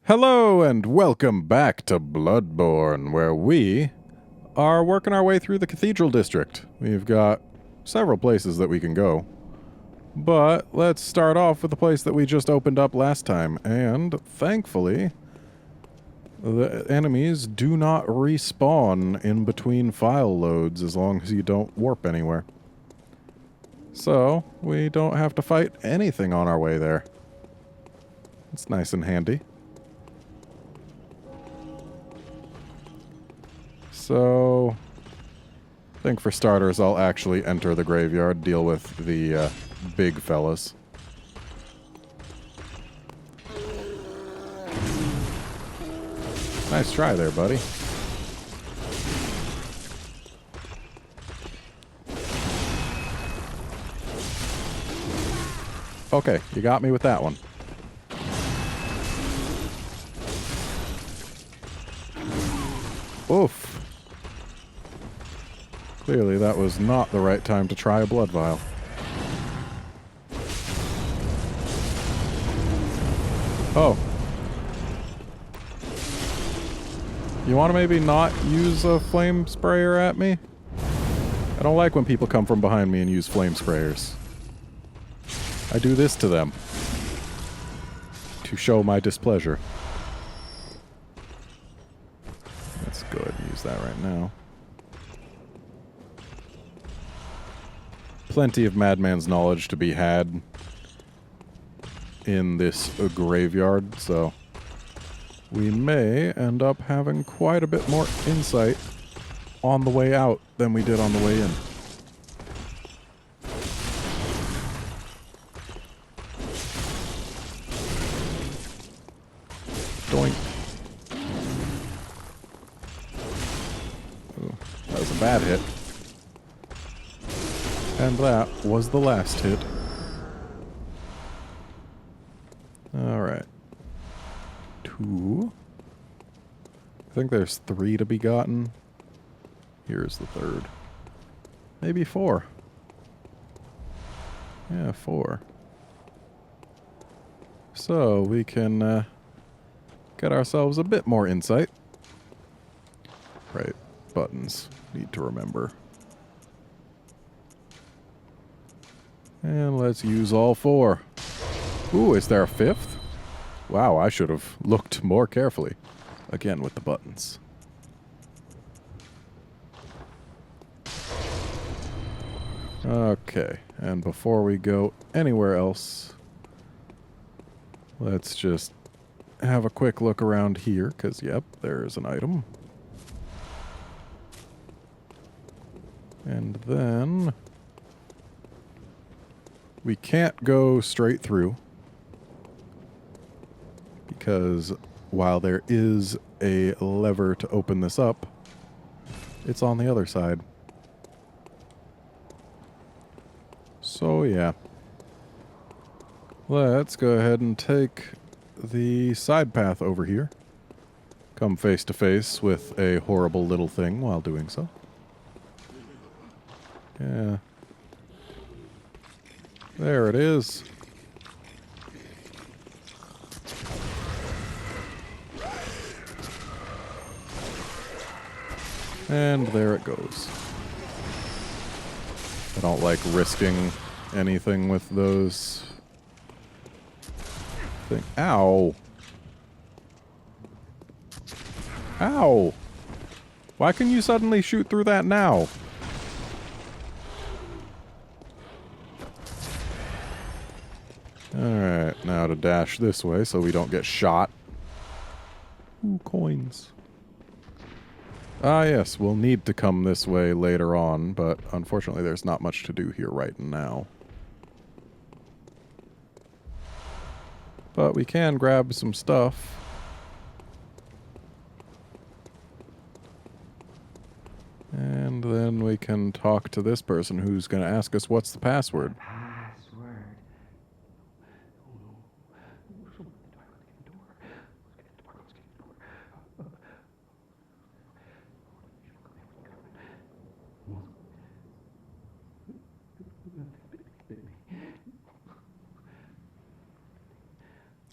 Hello and welcome back to Bloodborne, where we are working our way through the Cathedral District. We've got several places that we can go, but let's start off with the place that we just opened up last time, and thankfully, the enemies do not respawn in between file loads as long as you don't warp anywhere. So, we don't have to fight anything on our way there. It's nice and handy. So, I think for starters, I'll actually enter the graveyard, deal with the big fellas. Nice try there, buddy. Okay, you got me with that one. Oof. Clearly, that was not the right time to try a blood vial. Oh. You want to maybe not use a flame sprayer at me? I don't like when people come from behind me and use flame sprayers. I do this to them to show my displeasure. Let's go ahead and use that right now. Plenty of Madman's knowledge to be had in this graveyard, so we may end up having quite a bit more insight on the way out than we did on the way in. Doink. Ooh, that was a bad hit. And that was the last hit. Alright. 2. I think there's 3 to be gotten. Here's the 3rd. Maybe 4. Yeah, 4. So we can get ourselves a bit more insight. Right. Buttons. Need to remember. And let's use all 4. Ooh, is there a 5th? Wow, I should have looked more carefully. Again with the buttons. Okay, and before we go anywhere else, let's just have a quick look around here, because, yep, there's an item. And then we can't go straight through, because while there is a lever to open this up, it's on the other side. So yeah. Let's go ahead and take the side path over here. Come face to face with a horrible little thing while doing so. Yeah. There it is. And there it goes. I don't like risking anything with those things. Ow. Ow. Why can you suddenly shoot through that now? Alright, now to dash this way so we don't get shot. Ooh, coins. Ah, yes, we'll need to come this way later on, but unfortunately there's not much to do here right now. But we can grab some stuff. And then we can talk to this person who's going to ask us what's the password.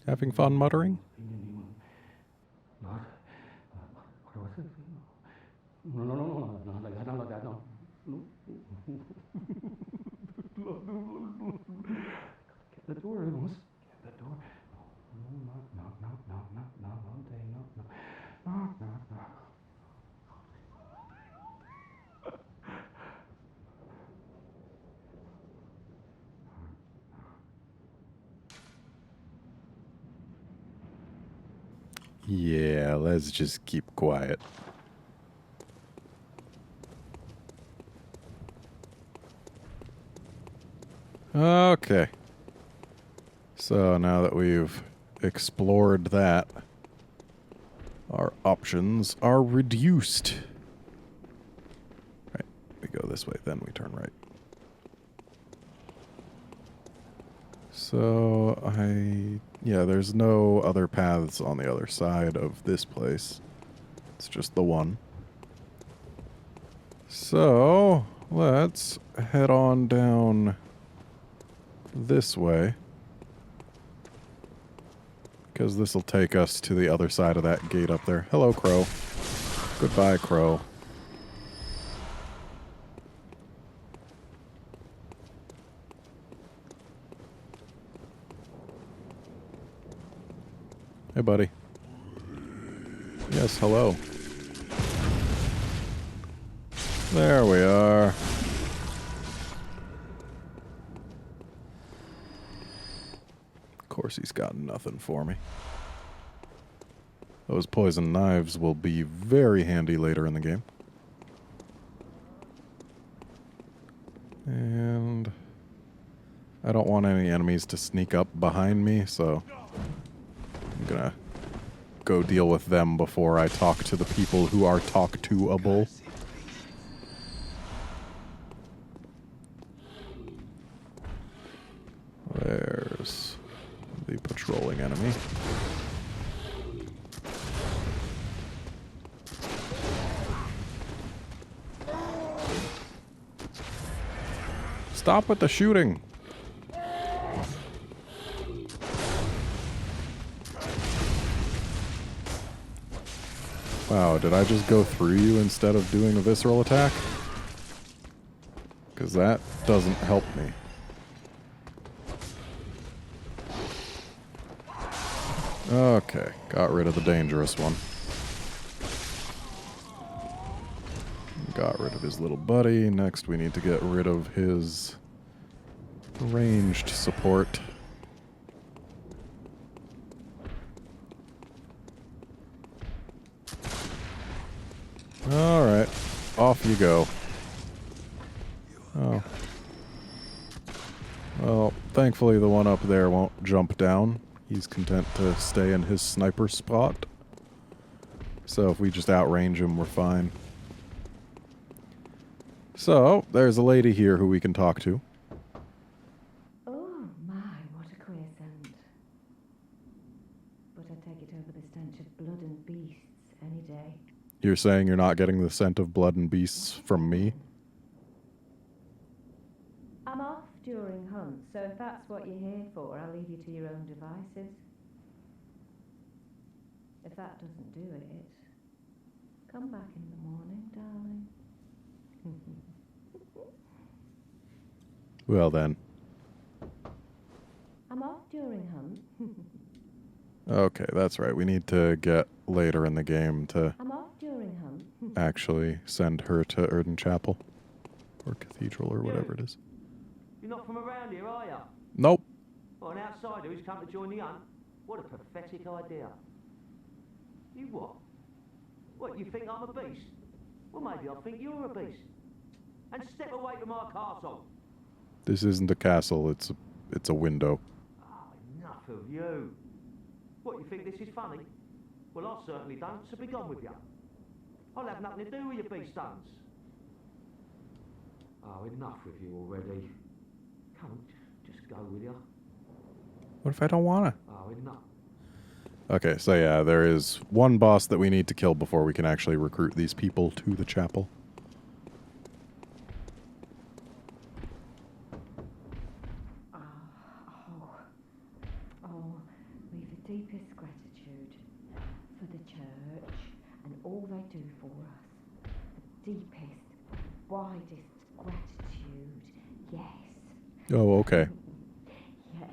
Having fun muttering? No, no, no, no, no, like that, not like that, no. No. Get the door, Amos. Get the door. No, no, no, no, no, no, no, day, no, no. No, no, no. Yeah, let's just keep quiet. Okay. So now that we've explored that, our options are reduced. Right, we go this way, then we turn right. So yeah, there's no other paths on the other side of this place. It's just the one. So let's head on down this way, because this will take us to the other side of that gate up there. Hello, Crow. Goodbye, Crow. Hey, buddy. Yes, hello. There we are. Of course he's got nothing for me. Those poison knives will be very handy later in the game. And I don't want any enemies to sneak up behind me, so I'm gonna go deal with them before I talk to the people who are talk-to-able. There's the patrolling enemy. Stop with the shooting! Wow, did I just go through you instead of doing a visceral attack? Because that doesn't help me. Okay, got rid of the dangerous one. Got rid of his little buddy. Next we need to get rid of his ranged support. Alright, off you go. Oh. Well, thankfully the one up there won't jump down. He's content to stay in his sniper spot. So if we just outrange him, we're fine. So, there's a lady here who we can talk to. Oh my, what a queer scent. But I take it over the stench of blood and beasts any day. You're saying you're not getting the scent of blood and beasts from me? I'm off during hunts, so if that's what you're here for, I'll leave you to your own devices. If that doesn't do it, come back in the morning, darling. Well then. I'm off during hunt. Okay, that's right. We need to get later in the game to I'm off during hunt. actually send her to Erden Chapel. Or Cathedral, or whatever it is. You're not from around here, are you? Nope. Well, an outsider who's come to join the hunt? What a pathetic idea. You what? What, you think I'm a beast? Well, maybe I think you're a beast. And step away from our castle. This isn't a castle, it's a window. Oh, enough of you. What, you think this is funny? Well, I certainly don't, so be gone with you. I'll have nothing to do with your beast stunts. Oh, enough with you already. Come on, just go with you. What if I don't wanna? Oh, enough. Okay, so yeah, there is one boss that we need to kill before we can actually recruit these people to the chapel. Oh, we've the deepest gratitude for the church and all they do for us. The deepest, widest gratitude. Yes. Oh, okay. Yes.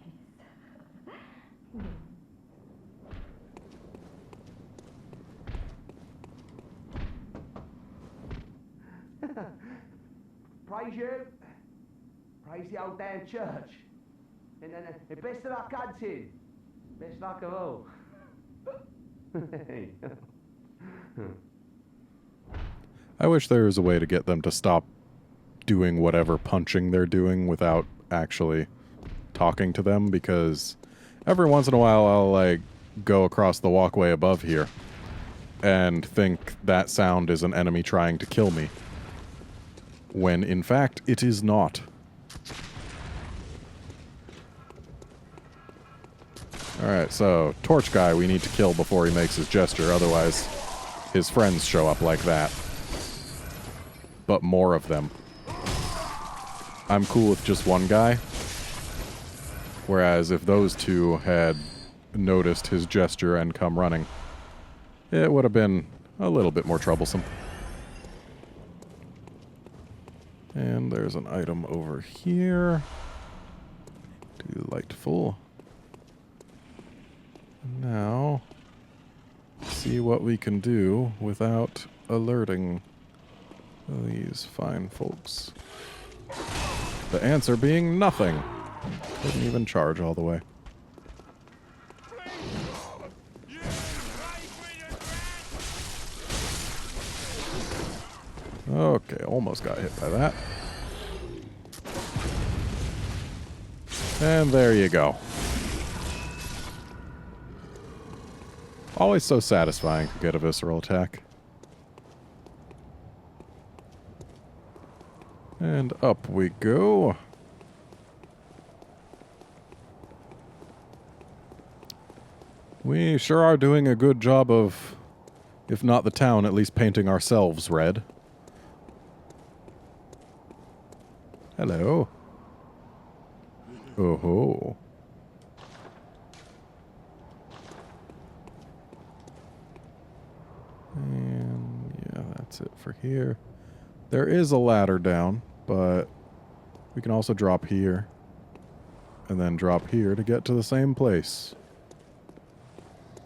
Praise you. Praise the old damn church. And best of luck hunting. Best luck of all. I wish there was a way to get them to stop doing whatever punching they're doing without actually talking to them, because every once in a while I'll, like, go across the walkway above here and think that sound is an enemy trying to kill me, when in fact it is not. Alright, so torch guy we need to kill before he makes his gesture, otherwise his friends show up like that. But more of them. I'm cool with just one guy, whereas if those two had noticed his gesture and come running, it would have been a little bit more troublesome. And there's an item over here. Delightful. Now, see what we can do without alerting these fine folks. The answer being nothing. Couldn't even charge all the way. Okay, almost got hit by that. And there you go. Always so satisfying to get a visceral attack. And up we go. We sure are doing a good job of, if not the town, at least painting ourselves red. Hello. Oh ho. And yeah, that's it for here. There is a ladder down, but we can also drop here and then drop here to get to the same place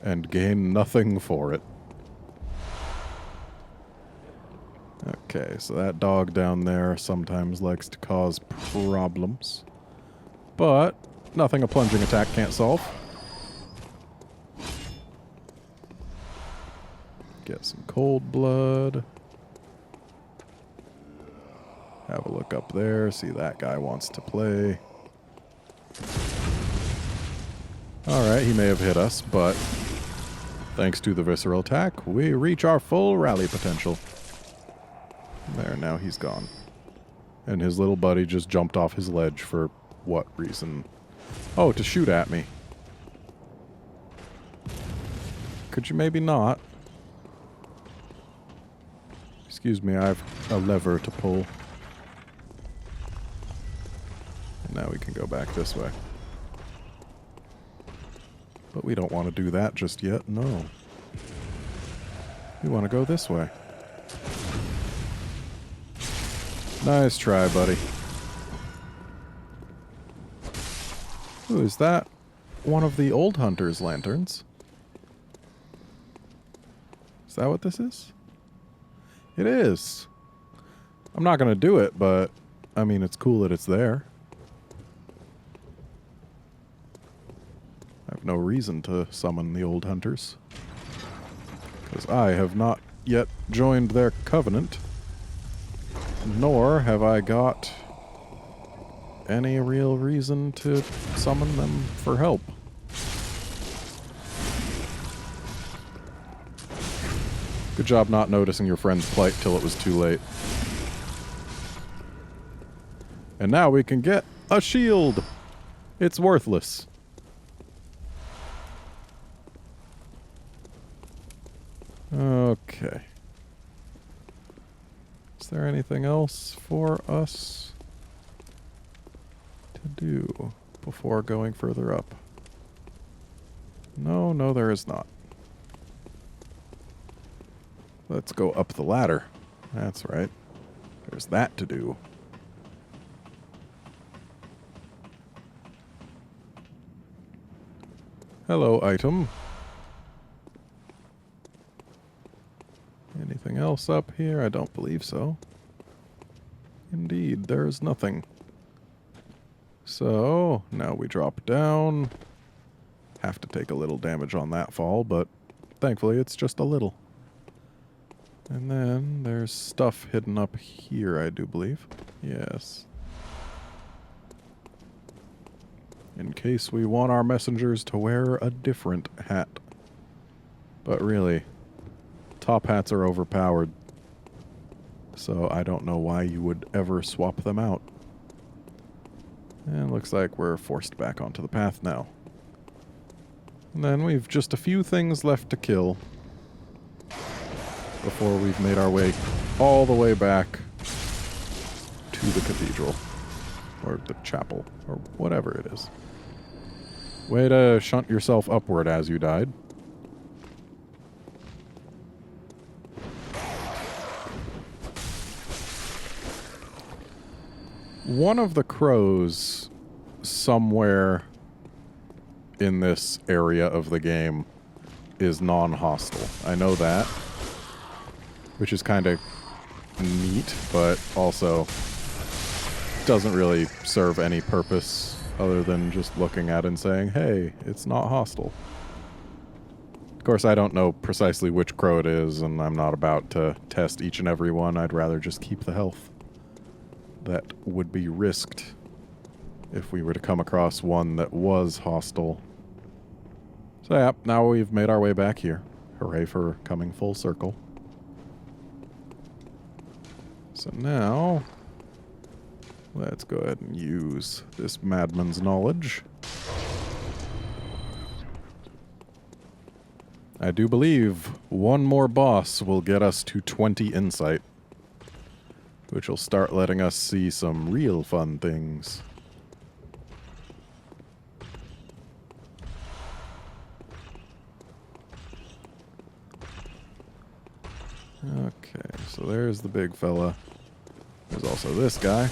and gain nothing for it. Okay, so that dog down there sometimes likes to cause problems, but nothing a plunging attack can't solve. Get some cold blood. Have a look up there, see that guy wants to play. Alright, he may have hit us, but thanks to the visceral attack, we reach our full rally potential. There, now he's gone. And his little buddy just jumped off his ledge for what reason? Oh, to shoot at me. Could you maybe not? Excuse me, I have a lever to pull. And now we can go back this way. But we don't want to do that just yet, no. We want to go this way. Nice try, buddy. Ooh, is that one of the old hunter's lanterns? Is that what this is? It is. I'm not going to do it, but I mean, it's cool that it's there. I have no reason to summon the old hunters, because I have not yet joined their covenant, nor have I got any real reason to summon them for help. Good job not noticing your friend's plight till it was too late. And now we can get a shield! It's worthless. Okay. Is there anything else for us to do before going further up? No, there is not. Let's go up the ladder That's right. There's that to do. Hello, item. Anything else up here? I don't believe so. Indeed, there's nothing. So, now we drop down. Have to take a little damage on that fall, but thankfully it's just a little. And then there's stuff hidden up here, I do believe. Yes. In case we want our messengers to wear a different hat. But really, top hats are overpowered. So I don't know why you would ever swap them out. And looks like we're forced back onto the path now. And then we've just a few things left to kill before we've made our way all the way back to the cathedral. Or the chapel, or whatever it is. Way to shunt yourself upward as you died. One of the crows somewhere in this area of the game is non-hostile. I know that. Which is kind of neat, but also doesn't really serve any purpose other than just looking at it and saying, hey, it's not hostile. Of course, I don't know precisely which crow it is, and I'm not about to test each and every one. I'd rather just keep the health that would be risked if we were to come across one that was hostile. So yeah, now we've made our way back here. Hooray for coming full circle. So now, let's go ahead and use this madman's knowledge. I do believe one more boss will get us to 20 insight, which will start letting us see some real fun things. Okay, so there's the big fella. There's also this guy,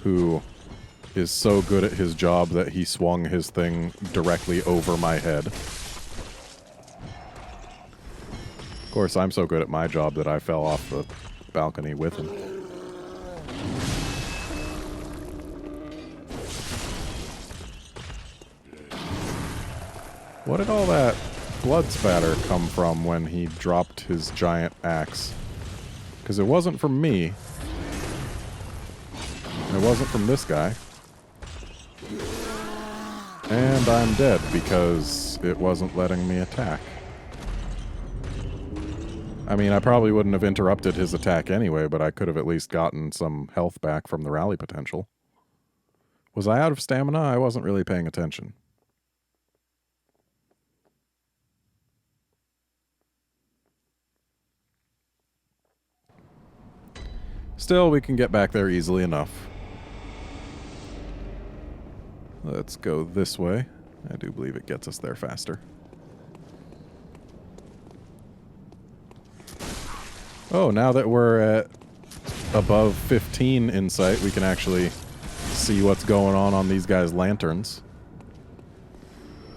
who is so good at his job that he swung his thing directly over my head. Of course, I'm so good at my job that I fell off the balcony with him. What did all that blood spatter come from when he dropped his giant axe? Because it wasn't from me. It wasn't from this guy. And I'm dead because it wasn't letting me attack. I mean, I probably wouldn't have interrupted his attack anyway, but I could have at least gotten some health back from the rally potential. Was I out of stamina? I wasn't really paying attention. Still, we can get back there easily enough. Let's go this way. I do believe it gets us there faster. Oh, now that we're at above 15 insight, we can actually see what's going on these guys' lanterns.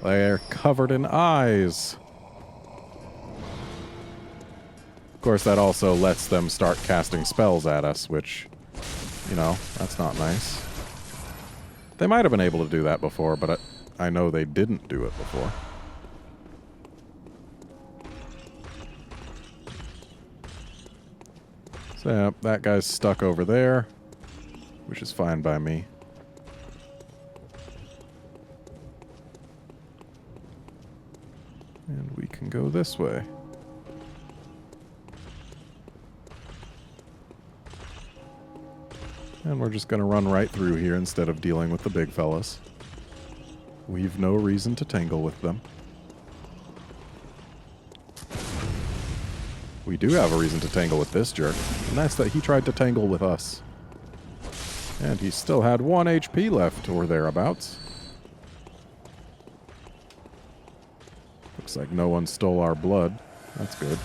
They're covered in eyes. Of course, that also lets them start casting spells at us, which, you know, that's not nice. They might have been able to do that before, but I know they didn't do it before. So, yeah, that guy's stuck over there, which is fine by me. And we can go this way. And we're just going to run right through here instead of dealing with the big fellas. We've no reason to tangle with them. We do have a reason to tangle with this jerk, and that's that he tried to tangle with us. And he still had 1 HP left, or thereabouts. Looks like no one stole our blood. That's good.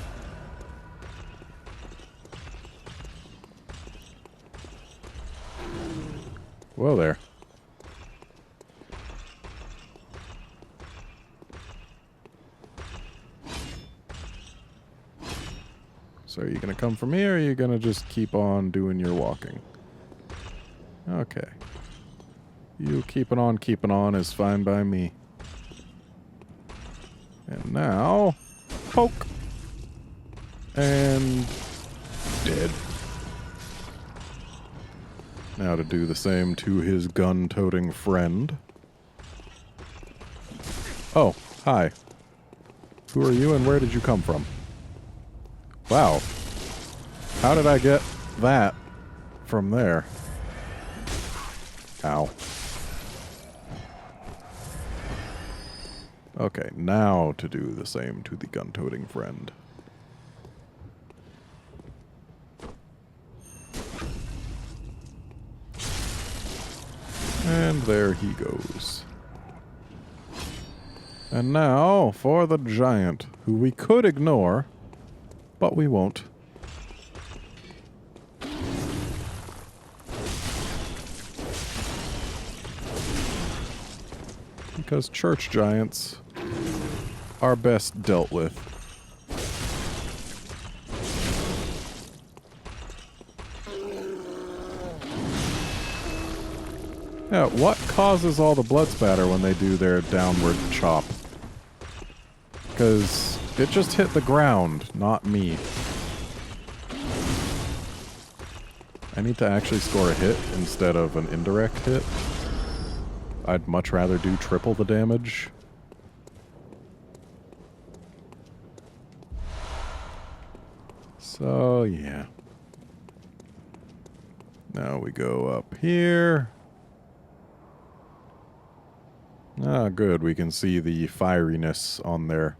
Whoa there. So are you gonna come from here, or are you gonna just keep on doing your walking? Okay. You keeping on is fine by me. And now, poke! And dead. Now to do the same to his gun-toting friend. Oh, hi. Who are you and where did you come from? Wow. How did I get that from there? Ow. Okay, now to do the same to the gun-toting friend. And there he goes. And now for the giant, who we could ignore, but we won't. Because church giants are best dealt with. Yeah, what causes all the blood spatter when they do their downward chop? Because it just hit the ground, not me. I need to actually score a hit instead of an indirect hit. I'd much rather do triple the damage. So, yeah. Now we go up here. Ah, good. We can see the fieriness on their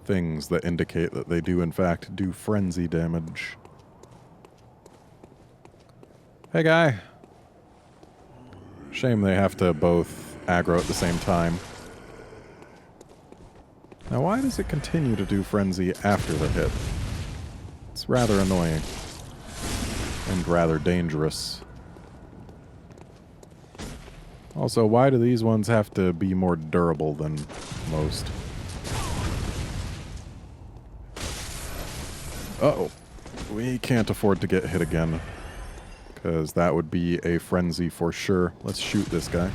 things that indicate that they do, in fact, do frenzy damage. Hey, guy. Shame they have to both aggro at the same time. Now, why does it continue to do frenzy after the hit? It's rather annoying. And rather dangerous. Also, why do these ones have to be more durable than most? Uh-oh. We can't afford to get hit again. Because that would be a frenzy for sure. Let's shoot this guy.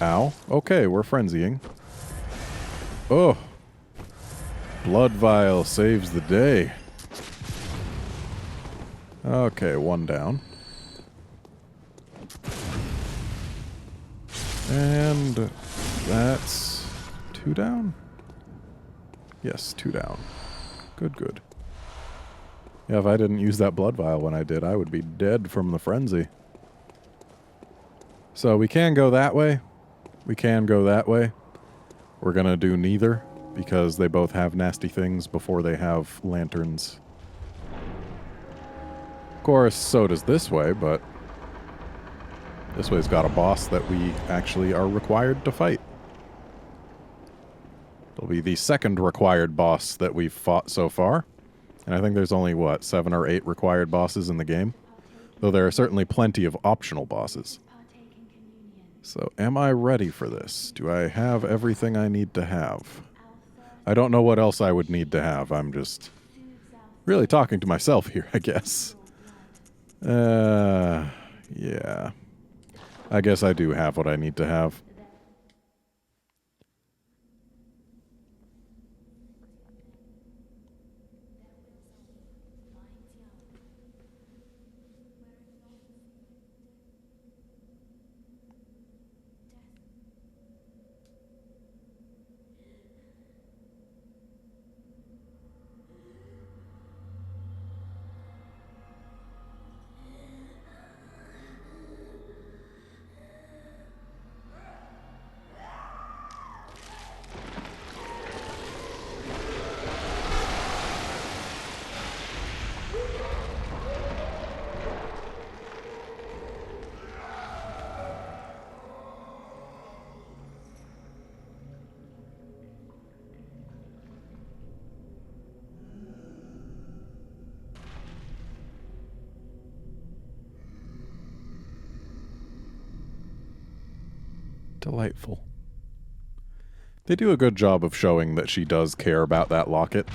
Ow. Okay, we're frenzying. Oh. Blood vial saves the day. Okay, one down. And that's 2 down? Yes, 2 down. Good, good. Yeah, if I didn't use that blood vial when I did, I would be dead from the frenzy. So we can go that way. We can go that way. We're gonna do neither, because they both have nasty things before they have lanterns. Of course, so does this way, but this way's got a boss that we actually are required to fight. It'll be the second required boss that we've fought so far. And I think there's only, what, 7 or 8 required bosses in the game? Though there are certainly plenty of optional bosses. So, am I ready for this? Do I have everything I need to have? I don't know what else I would need to have. I'm just really talking to myself here, I guess. Yeah. I guess I do have what I need to have. Delightful. They do a good job of showing that she does care about that locket,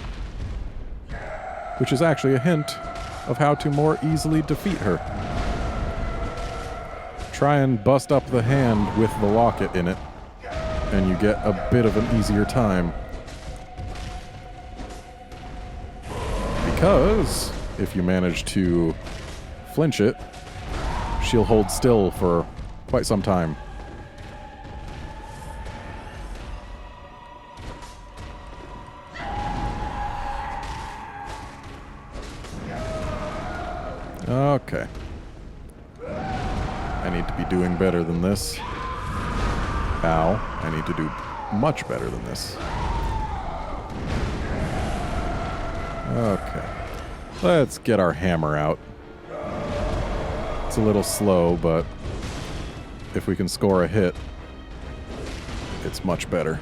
which is actually a hint of how to more easily defeat her. Try and bust up the hand with the locket in it, and you get a bit of an easier time. Because if you manage to flinch it, she'll hold still for quite some time. Okay. I need to be doing better than this. Ow. I need to do much better than this. Okay. Let's get our hammer out. It's a little slow, but if we can score a hit, it's much better.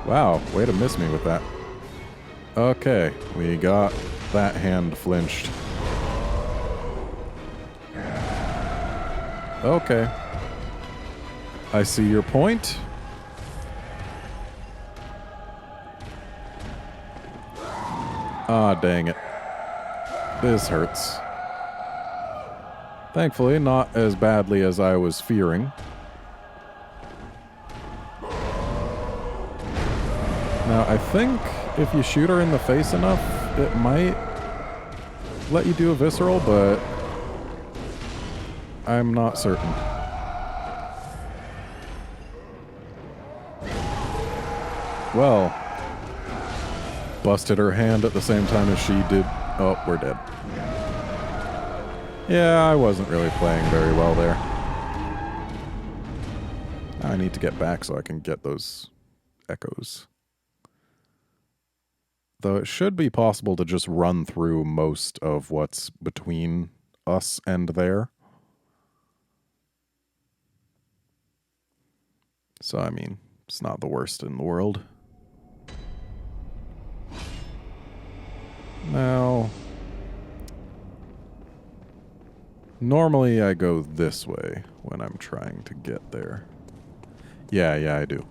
Wow, way to miss me with that. Okay, we got that hand flinched. Okay. I see your point. Ah, dang it. This hurts. Thankfully, not as badly as I was fearing. Now, I think if you shoot her in the face enough, it might let you do a visceral, but I'm not certain. Well, busted her hand at the same time as she did. Oh, we're dead. Yeah, I wasn't really playing very well there. I need to get back so I can get those echoes. Though it should be possible to just run through most of what's between us and there. So, I mean, it's not the worst in the world. Now, normally I go this way when I'm trying to get there. Yeah, I do.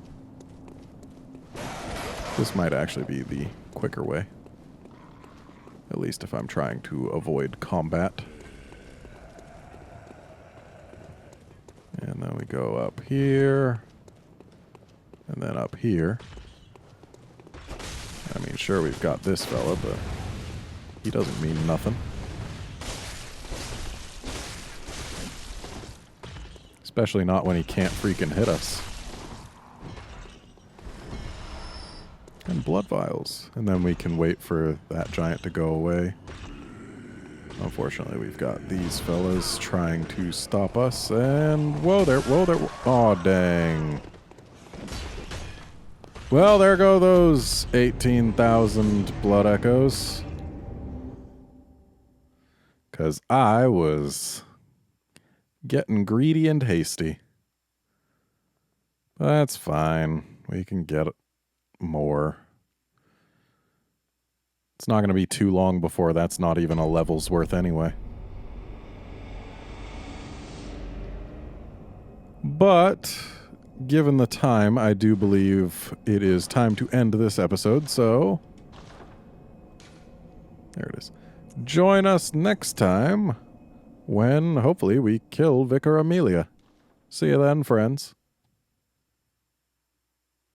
This might actually be the quicker way. At least if I'm trying to avoid combat. And then we go up here. And then up here. I mean, sure, we've got this fella, but he doesn't mean nothing. Especially not when he can't freaking hit us. And blood vials. And then we can wait for that giant to go away. Unfortunately, we've got these fellas trying to stop us. And whoa there. Oh, dang. Well, there go those 18,000 blood echoes. Because I was getting greedy and hasty. That's fine. We can get more. It's not going to be too long before that's not even a level's worth anyway. But, given the time, I do believe it is time to end this episode, so there it is. Join us next time when, hopefully, we kill Vicar Amelia. See you then, friends.